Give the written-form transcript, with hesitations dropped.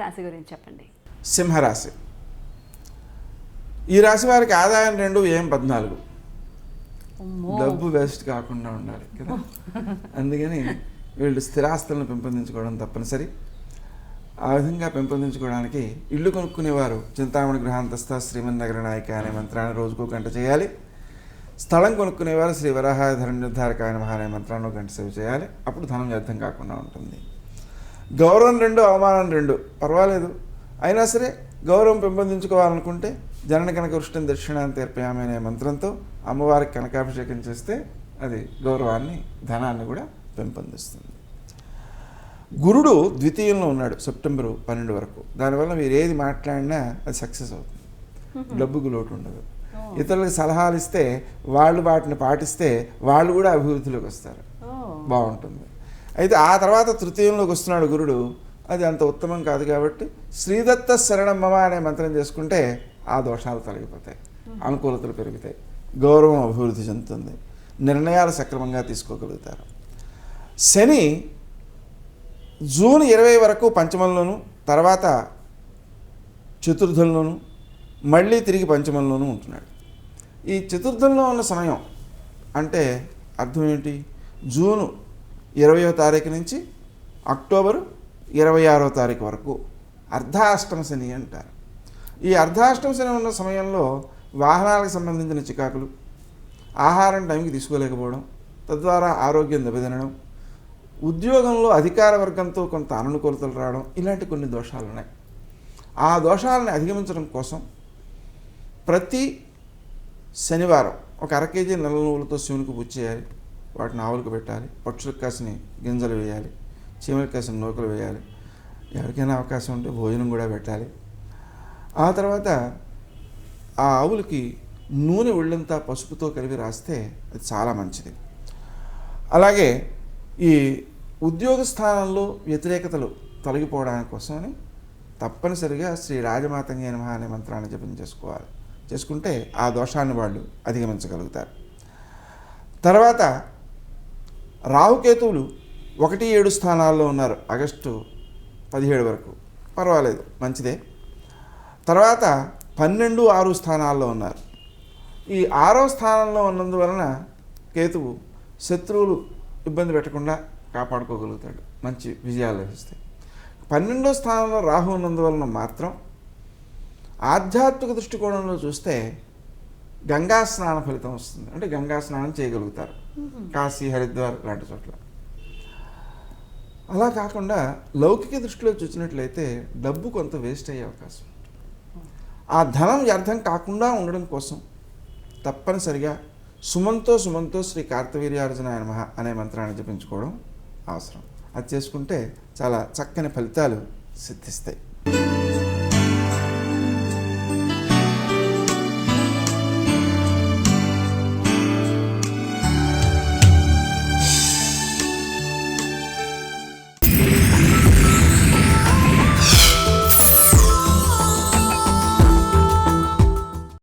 సింహరాశి గురించి చెప్పండి. సింహరాశి. ఈ రాశి వారికి ఆదాయం 2, వ్యయం 14. డబ్బు వేస్ట్ కాకుండా ఉండాలి కదా, అందుకని వీళ్ళు స్థిరాస్తులను పెంపొందించుకోవడం తప్పనిసరి. ఆ విధంగా పెంపొందించుకోవడానికి ఇల్లు కొనుక్కునేవారు చింతామణి గృహాంతస్థ శ్రీమన్నగర నాయక అనే మంత్రాన్ని రోజుకో గంట చేయాలి. స్థలం కొనుక్కునేవారు శ్రీ వరాహాయ ధరణ్యోద్ధారకాయ నమః అనే మంత్రాన్ని గంట సేవ చేయాలి. అప్పుడు ధనం వ్యర్థం కాకుండా ఉంటుంది. గౌరవం 2, అవమానం 2 పర్వాలేదు, అయినా సరే గౌరవం పెంపొందించుకోవాలనుకుంటే జనన కనక వృష్టిని దక్షిణాన్ని తీర్పయామి అనే మంత్రంతో అమ్మవారికి కనకాభిషేకం చేస్తే అది గౌరవాన్ని ధనాన్ని కూడా పెంపొందిస్తుంది. గురుడు ద్వితీయంలో ఉన్నాడు సెప్టెంబర్ 12 వరకు. దానివల్ల మీరు ఏది మాట్లాడినా అది సక్సెస్ అవుతుంది, డబ్బుకు లోటు ఉండదు. ఇతరులకు సలహాలు ఇస్తే వాళ్ళు వాటిని పాటిస్తే వాళ్ళు కూడా అభివృద్ధిలోకి వస్తారు, బాగుంటుంది. అయితే ఆ తర్వాత తృతీయంలోకి వస్తున్నాడు గురుడు, అది అంత ఉత్తమం కాదు. కాబట్టి శ్రీదత్త శరణం మమ అనే మంత్రం చేసుకుంటే ఆ దోషాలు తొలగిపోతాయి, అనుకూలతలు పెరుగుతాయి, గౌరవం అభివృద్ధి చెందుతుంది, నిర్ణయాలు సక్రమంగా తీసుకోగలుగుతారు. శని జూన్ 20 వరకు పంచమంలోను, తర్వాత చతుర్థంలోను, మళ్ళీ తిరిగి పంచమంలోనూ ఉంటున్నాడు. ఈ చతుర్థంలో ఉన్న సమయం అంటే అర్థం ఏంటి? జూను 20వ తారీఖు నుంచి అక్టోబరు 26వ తారీఖు వరకు అర్ధాష్టమ శని అంటారు. ఈ అర్ధాష్టమ శని ఉన్న సమయంలో వాహనాలకు సంబంధించిన చికాకులు, ఆహారం టైంకి తీసుకోలేకపోవడం, తద్వారా ఆరోగ్యం దెబ్బతినడం, ఉద్యోగంలో అధికార వర్గంతో కొంత అననుకూలతలు రావడం, ఇలాంటి కొన్ని దోషాలు ఉన్నాయి. ఆ దోషాలను అధిగమించడం కోసం ప్రతి శనివారం ఒక 1/2 కేజీ నల్ల నువ్వులతో శివునికి పూజ చేయాలి. వాటిని ఆవులకు పెట్టాలి, పక్షులకు కాసిన గింజలు వేయాలి, చీమలకు కాసిన నూకలు వేయాలి, ఎవరికైనా అవకాశం ఉంటే భోజనం కూడా పెట్టాలి. ఆ తర్వాత ఆ ఆవులకి నూనె ఒళ్ళంతా పసుపుతో కలిపి రాస్తే అది చాలా మంచిది. అలాగే ఈ ఉద్యోగ స్థానంలో వ్యతిరేకతలు తొలగిపోవడానికి కోసమని తప్పనిసరిగా శ్రీ రాజమాతంగే నమః అనే మంత్రాన్ని జపం చేసుకోవాలి. చేసుకుంటే ఆ దోషాన్ని వాళ్ళు అధిగమించగలుగుతారు. తర్వాత రాహుకేతువులు 1, 7 స్థానాల్లో ఉన్నారు ఆగస్టు 17 వరకు, పర్వాలేదు, మంచిదే. తర్వాత 12, 6 స్థానాల్లో ఉన్నారు. ఈ 6వ స్థానంలో ఉన్నందువలన కేతువు శత్రువులు ఇబ్బంది పెట్టకుండా కాపాడుకోగలుగుతాడు, మంచి విజయాలు లభిస్తాయి. 12వ స్థానంలో రాహు ఉన్నందువలన మాత్రం ఆధ్యాత్మిక దృష్టికోణంలో చూస్తే గంగా స్నాన ఫలితం వస్తుంది, అంటే గంగా స్నానం చేయగలుగుతారు కాశీ, హరిద్వార్ లాంటి చోట్ల. అలా కాకుండా లౌకిక దృష్టిలో చూసినట్లయితే డబ్బు కొంత వేస్ట్ అయ్యే అవకాశం ఉంటుంది. ఆ ధనం వ్యర్థం కాకుండా ఉండడం కోసం తప్పనిసరిగా సుమంతో శ్రీ కార్తవీర్యార్జునాయ నమః అనే మంత్రాన్ని జపించుకోవడం అవసరం. అది చేసుకుంటే చాలా చక్కని ఫలితాలు సిద్ధిస్తాయి.